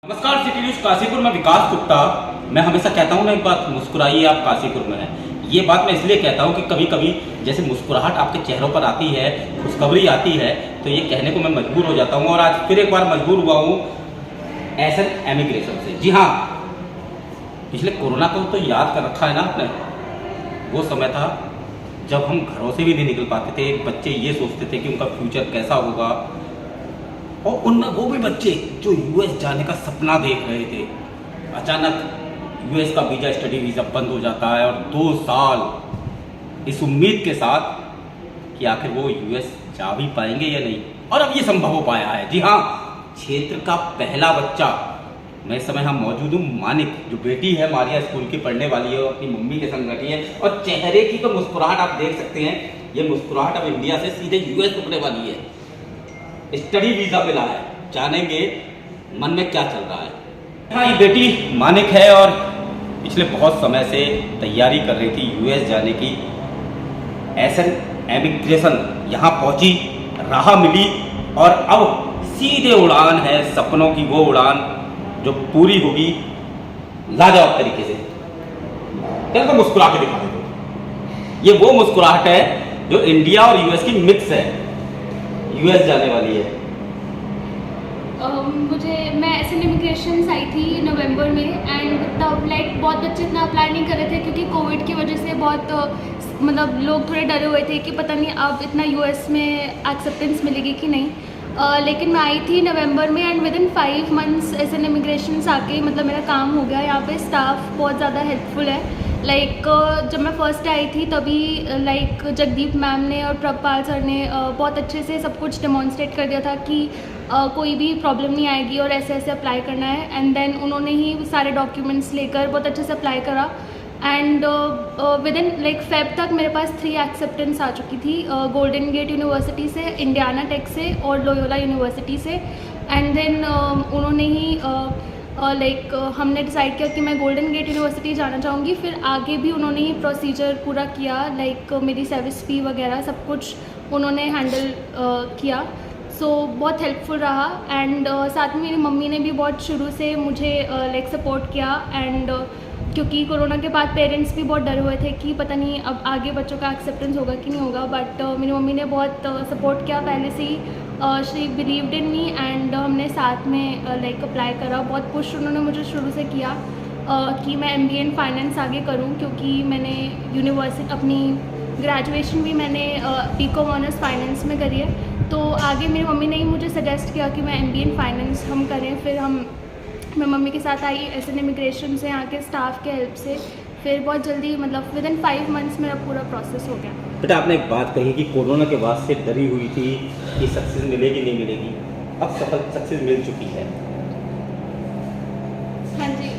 नमस्कार, city news Kashipur में विकास गुप्ता। मैं हमेशा कहता हूँ ना, एक बात मुस्कुराइए, आप काशीपुर में हैं। ये बात मैं इसलिए कहता हूँ कि कभी कभी जैसे मुस्कुराहट आपके चेहरों पर आती है, खुशखबरी आती है, तो ये कहने को मैं मजबूर हो जाता हूँ। और आज फिर एक बार मजबूर हुआ हूँ एसन एमिग्रेशन से। जी हाँ, पिछले कोरोना को तो याद कर रखा है ना आपने। वो समय था जब हम घरों से भी नहीं निकल पाते थे। बच्चे ये सोचते थे कि उनका फ्यूचर कैसा होगा, और उनमें वो भी बच्चे जो यूएस जाने का सपना देख रहे थे। अचानक यूएस का वीज़ा, स्टडी वीज़ा बंद हो जाता है, और 2 साल इस उम्मीद के साथ कि आखिर वो यूएस जा भी पाएंगे या नहीं, और अब ये संभव हो पाया है। जी हाँ, क्षेत्र का पहला बच्चा, मैं इस समय यहाँ मौजूद हूँ, मानिक, जो बेटी है मारिया स्कूल की पढ़ने वाली है और अपनी मम्मी के संग बैठी है, और चेहरे की तो मुस्कुराहट आप देख सकते हैं। ये मुस्कुराहट अब इंडिया से सीधे यूएस रुकने वाली है। स्टडी वीज़ा मिला है, जानेंगे मन में क्या चल रहा है। हाँ, ये बेटी मानिक है और पिछले बहुत समय से तैयारी कर रही थी यूएस जाने की। एसन एमिग्रेशन यहाँ पहुँची, राह मिली, और अब सीधे उड़ान है, सपनों की वो उड़ान जो पूरी होगी लाजवाब तरीके से। चल तो मुस्कुरा के दिखा दो। ये वो मुस्कुराहट है जो इंडिया और यूएस की मिक्स है। यूएस जाने वाली है। मैं एसन इमिग्रेशन से आई थी नवंबर में, एंड तब बहुत बच्चे इतना अप्लाई नहीं कर रहे थे क्योंकि कोविड की वजह से बहुत मतलब लोग थोड़े डरे हुए थे कि पता नहीं अब इतना यूएस में एक्सेप्टेंस मिलेगी कि नहीं। लेकिन मैं आई थी नवंबर में, and with in 5 months essence immigration से आके मतलब मेरा काम हो गया। यहाँ पे स्टाफ बहुत ज़्यादा हेल्पफुल है। जब मैं फर्स्ट आई थी तभी जगदीप मैम ने और प्रभपाल सर ने बहुत अच्छे से सब कुछ डेमोन्स्ट्रेट कर दिया था कि कोई भी प्रॉब्लम नहीं आएगी और ऐसे ऐसे अप्लाई करना है। एंड देन उन्होंने ही सारे डॉक्यूमेंट्स लेकर बहुत अच्छे से अप्लाई करा, एंड विद इन फेब तक मेरे पास 3 एक्सेप्टेंस आ चुकी थी, गोल्डन गेट यूनिवर्सिटी से, इंडियाना टेक से और लोयोला यूनिवर्सिटी से। एंड देन उन्होंने ही हमने डिसाइड किया कि मैं गोल्डन गेट यूनिवर्सिटी जाना चाहूँगी। फिर आगे भी उन्होंने ही प्रोसीजर पूरा किया, मेरी सर्विस फ़ी वगैरह सब कुछ उन्होंने हैंडल किया। सो बहुत हेल्पफुल रहा। एंड साथ में मेरी मम्मी ने भी बहुत शुरू से मुझे सपोर्ट किया। एंड क्योंकि कोरोना के बाद पेरेंट्स भी बहुत डरे हुए थे कि पता नहीं अब आगे बच्चों का एक्सेप्टेंस होगा कि नहीं होगा, बट मेरी मम्मी ने बहुत सपोर्ट किया पहले से ही। She believed in me, and हमने साथ में अप्लाई करा। बहुत पुश उन्होंने मुझे शुरू से किया कि मैं MBA इन फाइनेंस आगे करूं, क्योंकि मैंने यूनिवर्सिटी अपनी ग्रेजुएशन भी मैंने BCom ऑनर्स फाइनेंस में करी है। तो आगे मेरी मम्मी ने ही मुझे सजेस्ट किया कि मैं MBA इन फाइनेंस हम करें। फिर मैं मम्मी के साथ आई एसन इमिग्रेशन से, यहाँ के स्टाफ के हेल्प से। फिर बहुत जल्दी मतलब विद इन 5 मंथ्स मेरा पूरा प्रोसेस हो गया। बेटा, आपने एक बात कही कि कोरोना के बाद से डरी हुई थी कि सक्सेस मिलेगी नहीं मिलेगी, अब सक्सेस मिल चुकी है। हाँ जी,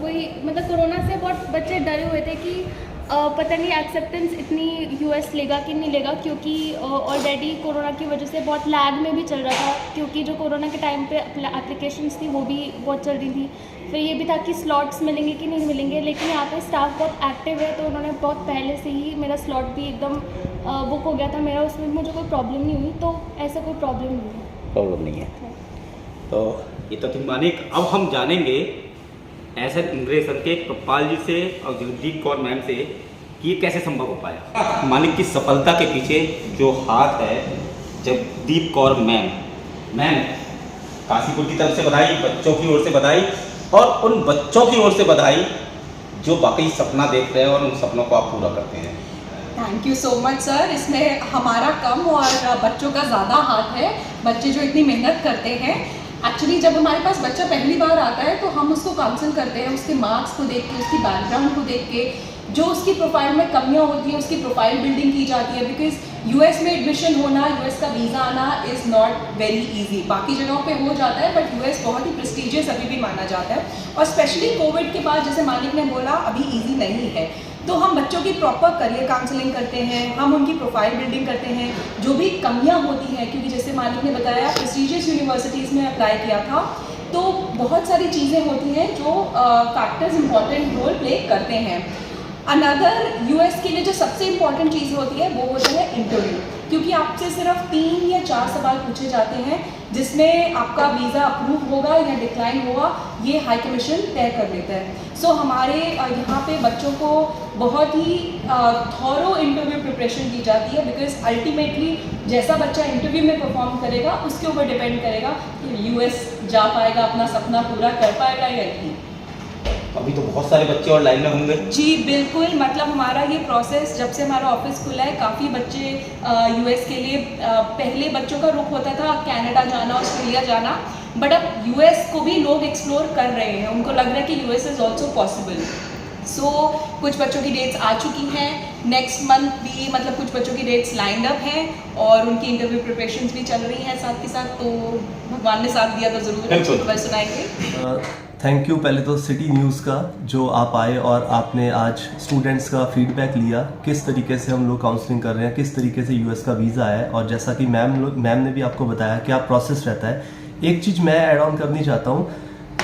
वही मतलब कोरोना से बहुत बच्चे डरे हुए थे कि पता नहीं एक्सेप्टेंस इतनी यूएस लेगा कि नहीं लेगा, क्योंकि ऑलरेडी कोरोना की वजह से बहुत लैग में भी चल रहा था, क्योंकि जो कोरोना के टाइम पे एप्लीकेशंस थी वो भी बहुत चल रही थी। फिर ये भी था कि स्लॉट्स मिलेंगे कि नहीं मिलेंगे, लेकिन यहाँ पे स्टाफ बहुत एक्टिव है, तो उन्होंने बहुत पहले से ही मेरा स्लॉट भी एकदम बुक हो गया था मेरा, उसमें मुझे कोई प्रॉब्लम नहीं हुई। तो ऐसा कोई प्रॉब्लम नहीं है। तो ये तो तुम मानिक। अब हम जानेंगे एसन इमिग्रेशन के प्रभपाल जी से और जगदीप कौर मैम से कि ये कैसे संभव हो पाया। मानिक की सफलता के पीछे जो हाथ है, जगदीप कौर मैम, काशीपुर की तरफ से बधाई, बच्चों की ओर से बधाई, और उन बच्चों की ओर से बधाई जो वाकई सपना देख रहे हैं और उन सपनों को आप पूरा करते हैं। Thank you so much sir. इसमें हमारा कम और बच्चों का ज़्यादा हाथ है। बच्चे जो इतनी मेहनत करते हैं, एक्चुअली जब हमारे पास बच्चा पहली बार आता है तो हम उसको काउंसिल करते हैं, उसके मार्क्स को देख के, उसकी बैकग्राउंड को देख के, जो उसकी प्रोफाइल में कमियां होती हैं उसकी प्रोफाइल बिल्डिंग की जाती है। बिकॉज यूएस में एडमिशन होना, यूएस का वीज़ा आना इज़ नॉट वेरी इजी। बाकी जगहों पे हो जाता है, बट यूएस बहुत ही प्रेस्टिजियस अभी भी माना जाता है, और स्पेशली कोविड के बाद जैसे मालिक ने बोला अभी ईजी नहीं है। तो हम बच्चों की प्रॉपर करियर काउंसलिंग करते हैं, हम उनकी प्रोफाइल बिल्डिंग करते हैं, जो भी कमियां होती हैं, क्योंकि जैसे मालिक ने बताया प्रेस्टिजियस यूनिवर्सिटीज़ में अप्लाई किया था, तो बहुत सारी चीज़ें होती हैं जो फैक्टर्स इंपॉर्टेंट रोल प्ले करते हैं। अनदर यूएस के लिए जो सबसे इम्पॉर्टेंट चीज़ होती है वो होता है इंटरव्यू। क्योंकि आपसे सिर्फ 3 या 4 सवाल पूछे जाते हैं जिसमें आपका वीज़ा अप्रूव होगा या डिक्लाइन होगा, ये हाई कमीशन तय कर देता है। सो हमारे यहाँ पे बच्चों को बहुत ही थॉरो इंटरव्यू प्रिपरेशन की जाती है, बिकॉज अल्टीमेटली जैसा बच्चा इंटरव्यू में परफॉर्म करेगा उसके ऊपर डिपेंड करेगा कि यूएस जा पाएगा, अपना सपना पूरा कर पाएगा या नहीं। अभी तो बहुत सारे बच्चे और लाइन में होंगे। जी बिल्कुल, मतलब हमारा ये प्रोसेस जब से हमारा ऑफिस खुला है, काफ़ी बच्चे यूएस के लिए पहले बच्चों का रुख होता था कनाडा जाना, ऑस्ट्रेलिया जाना, बट अब यूएस को भी लोग एक्सप्लोर कर रहे हैं, उनको लग रहा है कि यूएस इज़ ऑल्सो पॉसिबल। सो कुछ बच्चों की डेट्स आ चुकी हैं, नेक्स्ट मंथ भी मतलब कुछ बच्चों की डेट्स लाइंड अप हैं और उनकी इंटरव्यू प्रिपरेशंस भी चल रही हैं साथ के साथ, तो भगवान ने साथ दिया तो ज़रूर सुनाएंगे। थैंक यू पहले तो सिटी न्यूज़ का, जो आप आए और आपने आज स्टूडेंट्स का फीडबैक लिया, किस तरीके से हम लोग काउंसलिंग कर रहे हैं, किस तरीके से यूएस का वीज़ा है, और जैसा कि मैम ने भी आपको बताया क्या प्रोसेस रहता है। एक चीज़ मैं ऐड ऑन करनी चाहता हूँ,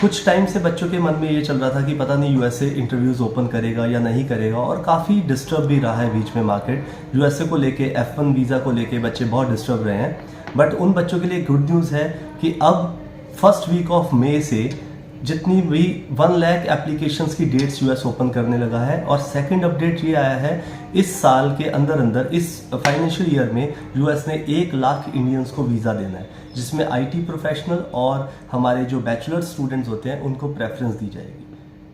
कुछ टाइम से बच्चों के मन में ये चल रहा था कि पता नहीं यूएसए इंटरव्यूज़ ओपन करेगा या नहीं करेगा, और काफ़ी डिस्टर्ब भी रहा है बीच में मार्केट। यूएसए को लेके F1 वीज़ा को लेके बच्चे बहुत डिस्टर्ब रहे हैं, बट उन बच्चों के लिए गुड न्यूज़ है कि अब फर्स्ट वीक ऑफ मई से जितनी भी 1 लाख एप्लीकेशंस की डेट्स यूएस ओपन करने लगा है। और सेकंड अपडेट ये आया है, इस साल के अंदर इस फाइनेंशियल ईयर में यूएस ने 1 लाख इंडियंस को वीज़ा देना है, जिसमें आईटी प्रोफेशनल और हमारे जो बैचलर स्टूडेंट्स होते हैं उनको प्रेफरेंस दी जाएगी।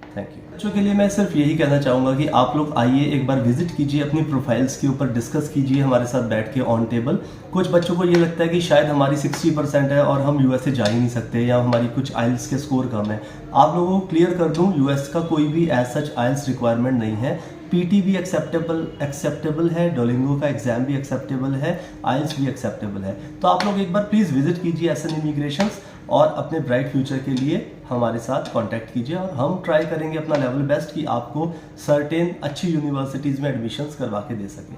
Thank you. बच्चों के लिए मैं सिर्फ यही कहना चाहूँगा कि आप लोग आइए, एक बार विजिट कीजिए, अपनी प्रोफाइल्स के ऊपर डिस्कस कीजिए हमारे साथ बैठ के ऑन टेबल। कुछ बच्चों को ये लगता है कि शायद हमारी 60% है और हम यूएस से जा ही नहीं सकते, या हमारी कुछ आइल्स के स्कोर कम है। आप लोगों को क्लियर कर दूँ, यूएस का कोई भी एज सच आइल्स रिक्वायरमेंट नहीं है। पीटी भी एक्सेप्टेबल है, डोलिंगो का एग्जाम भी एक्सेप्टेबल है, आइल्स भी एक्सेप्टेबल है। तो आप लोग एक बार प्लीज़ विजिट कीजिए एसएन इमिग्रेशंस, और अपने ब्राइट फ्यूचर के लिए हमारे साथ कांटेक्ट कीजिए, और हम ट्राई करेंगे अपना लेवल बेस्ट कि आपको सर्टेन अच्छी यूनिवर्सिटीज़ में एडमिशन्स करवा के दे सकें।